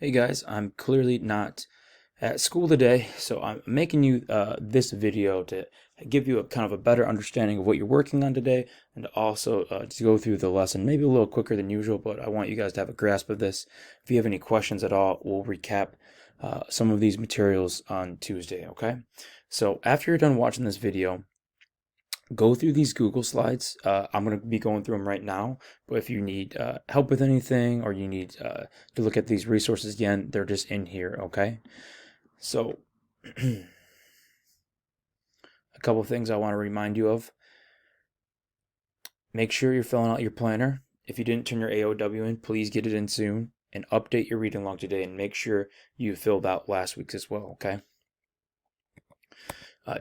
Hey guys, I'm clearly not at school today, so I'm making you this video to give you a kind of a better understanding of what you're working on today, and to also to go through the lesson maybe a little quicker than usual, but I want you guys to have a grasp of this. If you have any questions at all, we'll recap some of these materials on Tuesday, okay? So after you're done watching this video, go through these Google Slides. I'm going to be going through them right now, but if you need help with anything or you need to look at these resources again, they're just in here, okay? So, a couple of things I want to remind you of. Make sure you're filling out your planner. If you didn't turn your AOW in, please get it in soon and update your reading log today and make sure you filled out last week's as well, okay?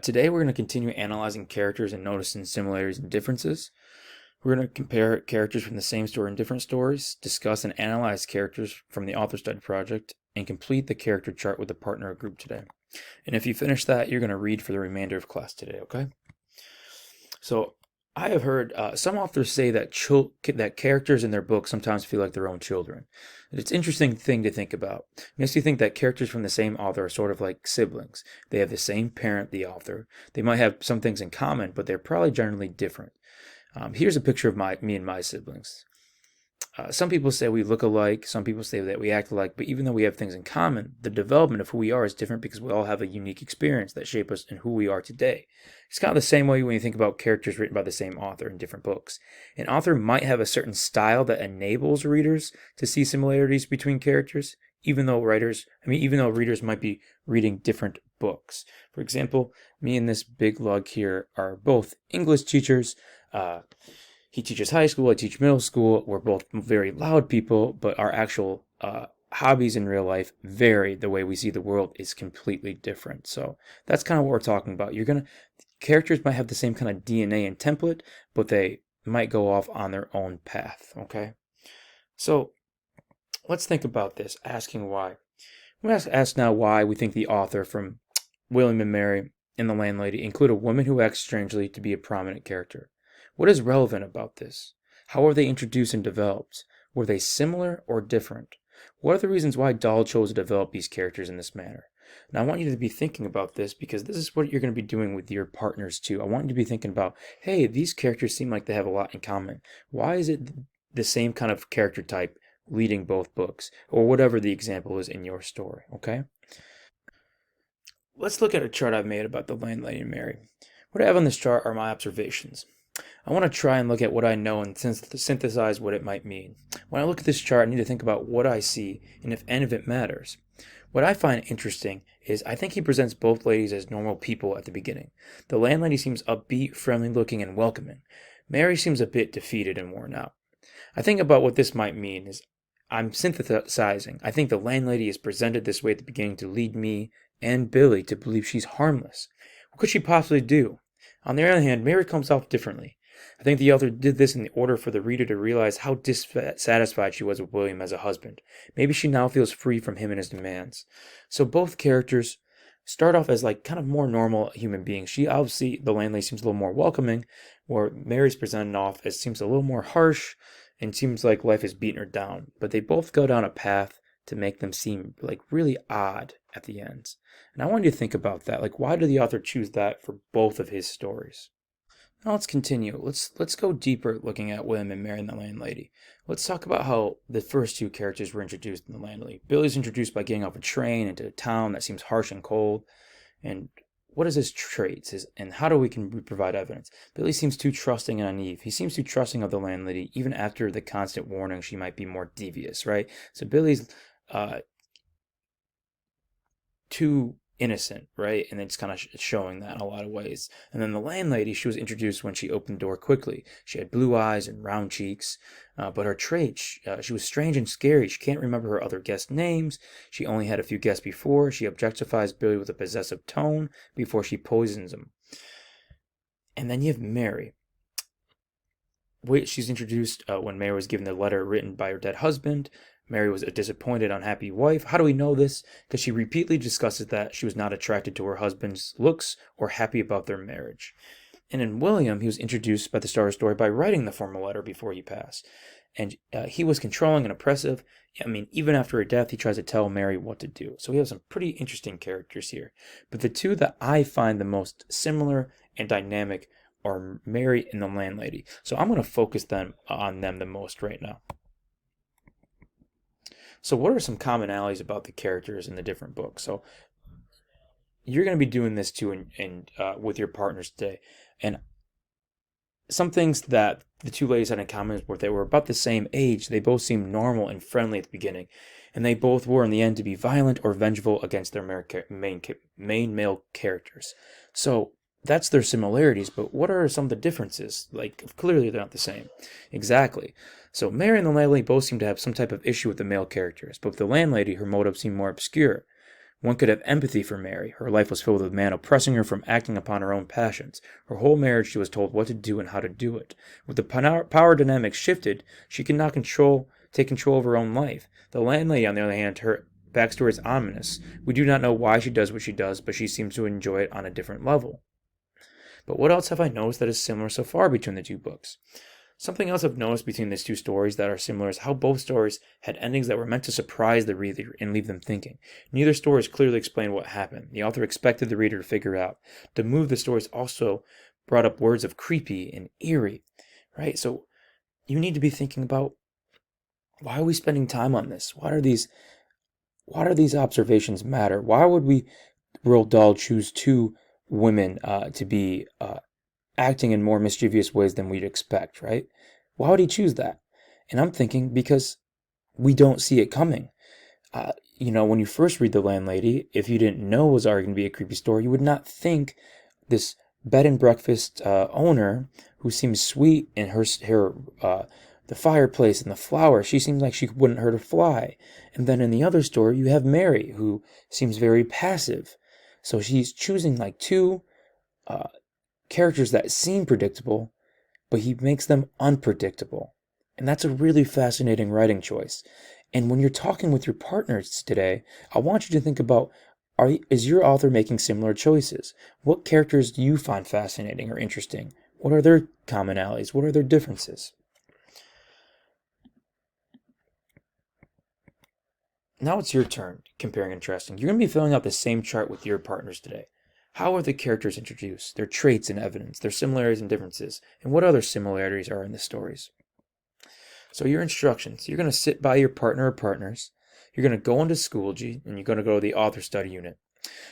Today we're going to continue analyzing characters and noticing similarities and differences. We're going to compare characters from the same story in different stories, discuss and analyze characters from the Author Study Project, and complete the character chart with the partner group today. And if you finish that, you're going to read for the remainder of class today, okay? So I have heard some authors say that that characters in their books sometimes feel like their own children. It's an interesting thing to think about. It makes you think that characters from the same author are sort of like siblings. They have the same parent, the author. They might have some things in common, but they're probably generally different. Here's a picture of me and my siblings. Some people say we look alike, some people say that we act alike, but even though we have things in common, the development of who we are is different because we all have a unique experience that shape us in who we are today. It's kind of the same way when you think about characters written by the same author in different books. An author might have a certain style that enables readers to see similarities between characters, even though readers might be reading different books. For example, me and this big lug here are both English teachers. He teaches high school, I teach middle school. We're both very loud people, but our actual hobbies in real life vary. The way we see the world is completely different. So that's kind of what we're talking about. Characters might have the same kind of DNA and template, but they might go off on their own path, okay? So let's think about this, asking why. We ask now why we think the author from William and Mary and the Landlady include a woman who acts strangely to be a prominent character. What is relevant about this? How were they introduced and developed? Were they similar or different? What are the reasons why Dahl chose to develop these characters in this manner? And I want you to be thinking about this because this is what you're going to be doing with your partners too. I want you to be thinking about, hey, these characters seem like they have a lot in common. Why is it the same kind of character type leading both books? Or whatever the example is in your story, okay? Let's look at a chart I've made about the Landlady and Mary. What I have on this chart are my observations. I want to try and look at what I know and synthesize what it might mean. When I look at this chart, I need to think about what I see and if any of it matters. What I find interesting is I think he presents both ladies as normal people at the beginning. The landlady seems upbeat, friendly looking, and welcoming. Mary seems a bit defeated and worn out. I think about what this might mean is I'm synthesizing. I think the landlady is presented this way at the beginning to lead me and Billy to believe she's harmless. What could she possibly do? On the other hand, Mary comes off differently. I think the author did this in order for the reader to realize how dissatisfied she was with William as a husband. Maybe she now feels free from him and his demands. So both characters start off as like kind of more normal human beings. She obviously, the landlady seems a little more welcoming, where Mary's presented off as seems a little more harsh and seems like life is beating her down. But they both go down a path to make them seem like really odd at the end. And I want you to think about that. Like, why did the author choose that for both of his stories? Now let's continue. Let's go deeper looking at William and Mary and the Landlady. Let's talk about how the first two characters were introduced in the Landlady. Billy's introduced by getting off a train into a town that seems harsh and cold. And what is his traits? And how do we provide evidence? Billy seems too trusting and naive. He seems too trusting of the landlady, even after the constant warning she might be more devious, right? So Billy's too innocent, right? And it's kind of showing that in a lot of ways. And then the landlady, she was introduced when she opened the door quickly. She had blue eyes and round cheeks, but her traits, she was strange and scary. She can't remember her other guest names. She only had a few guests before. She objectifies Billy with a possessive tone before she poisons him. And then you have Mary. She's introduced when Mary was given the letter written by her dead husband. Mary was a disappointed, unhappy wife. How do we know this? Because she repeatedly discusses that she was not attracted to her husband's looks or happy about their marriage. And in William, he was introduced by the star of the story by writing the formal letter before he passed. and he was controlling and oppressive. I mean, even after her death, he tries to tell Mary what to do. So we have some pretty interesting characters here. But the two that I find the most similar and dynamic are Mary and the landlady. So I'm going to focus on them the most right now. So what are some commonalities about the characters in the different books? So you're going to be doing this too with your partners today. And some things that the two ladies had in common were they were about the same age. They both seemed normal and friendly at the beginning. And they both were in the end to be violent or vengeful against their main male characters. So that's their similarities, but what are some of the differences? Like, clearly they're not the same. Exactly. So Mary and the landlady both seem to have some type of issue with the male characters, but with the landlady, her motives seem more obscure. One could have empathy for Mary. Her life was filled with a man oppressing her from acting upon her own passions. Her whole marriage she was told what to do and how to do it. With the power dynamics shifted, she could now take control of her own life. The landlady, on the other hand, her backstory is ominous. We do not know why she does what she does, but she seems to enjoy it on a different level. But what else have I noticed that is similar so far between the two books? Something else I've noticed between these two stories that are similar is how both stories had endings that were meant to surprise the reader and leave them thinking. Neither stories clearly explained what happened. The author expected the reader to figure out. To move the stories also brought up words of creepy and eerie, right? So you need to be thinking about, why are we spending time on this? Why do these observations matter? Why would Roald Dahl choose two women to be acting in more mischievous ways than we'd expect, right? Why would he choose that? And I'm thinking because we don't see it coming. When you first read The Landlady, if you didn't know it was already going to be a creepy story, you would not think this bed and breakfast owner, who seems sweet in her the fireplace and the flowers, she seems like she wouldn't hurt a fly. And then in the other story, you have Mary, who seems very passive. So she's choosing like two characters that seem predictable, but he makes them unpredictable. And that's a really fascinating writing choice. And when you're talking with your partners today, I want you to think about, is your author making similar choices? What characters do you find fascinating or interesting? What are their commonalities? What are their differences? Now it's your turn, comparing and contrasting. You're going to be filling out the same chart with your partners today. How are the characters introduced, their traits and evidence, their similarities and differences, and what other similarities are in the stories? So your instructions, you're going to sit by your partner or partners, you're going to go into Schoology, and you're going to go to the author study unit.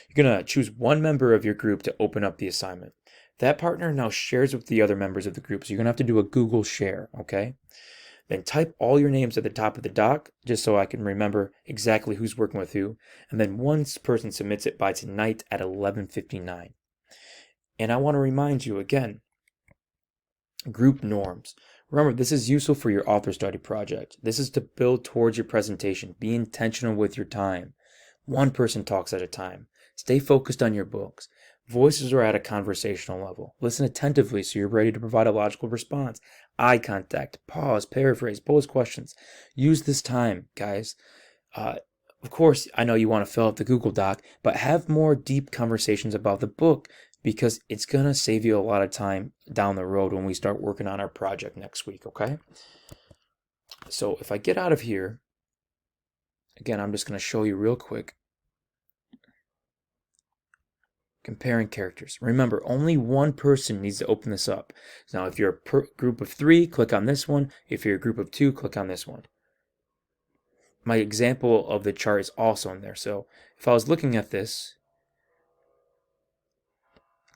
You're going to choose one member of your group to open up the assignment. That partner now shares with the other members of the group, so you're going to have to do a Google share, okay? Then type all your names at the top of the doc, just so I can remember exactly who's working with who. And then one person submits it by tonight at 11:59. And I want to remind you again, group norms. Remember, this is useful for your author study project. This is to build towards your presentation. Be intentional with your time. One person talks at a time. Stay focused on your books. Voices are at a conversational level. Listen attentively so you're ready to provide a logical response. Eye contact, pause, paraphrase, pose questions. Use this time, guys. Of course, I know you want to fill out the Google Doc, but have more deep conversations about the book, because it's going to save you a lot of time down the road when we start working on our project next week, okay? So if I get out of here, again, I'm just going to show you real quick. Comparing characters. Remember, only one person needs to open this up. Now, if you're a group of 3, click on this one. If you're a group of 2, click on this one. My example of the chart is also in there. So if I was looking at this,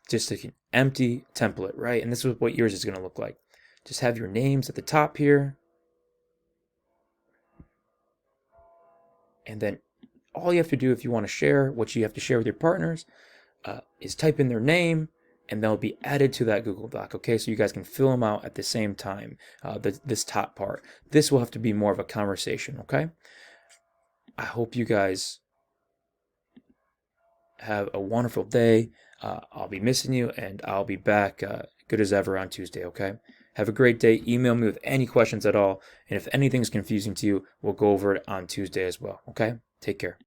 just an empty template, right? And this is what yours is going to look like. Just have your names at the top here. And then all you have to do if you want to share what you have to share with your partners is type in their name, and they'll be added to that Google Doc, okay? So you guys can fill them out at the same time, this top part. This will have to be more of a conversation, okay? I hope you guys have a wonderful day. I'll be missing you, and I'll be back good as ever on Tuesday, okay? Have a great day. Email me with any questions at all, and if anything's confusing to you, we'll go over it on Tuesday as well, okay? Take care.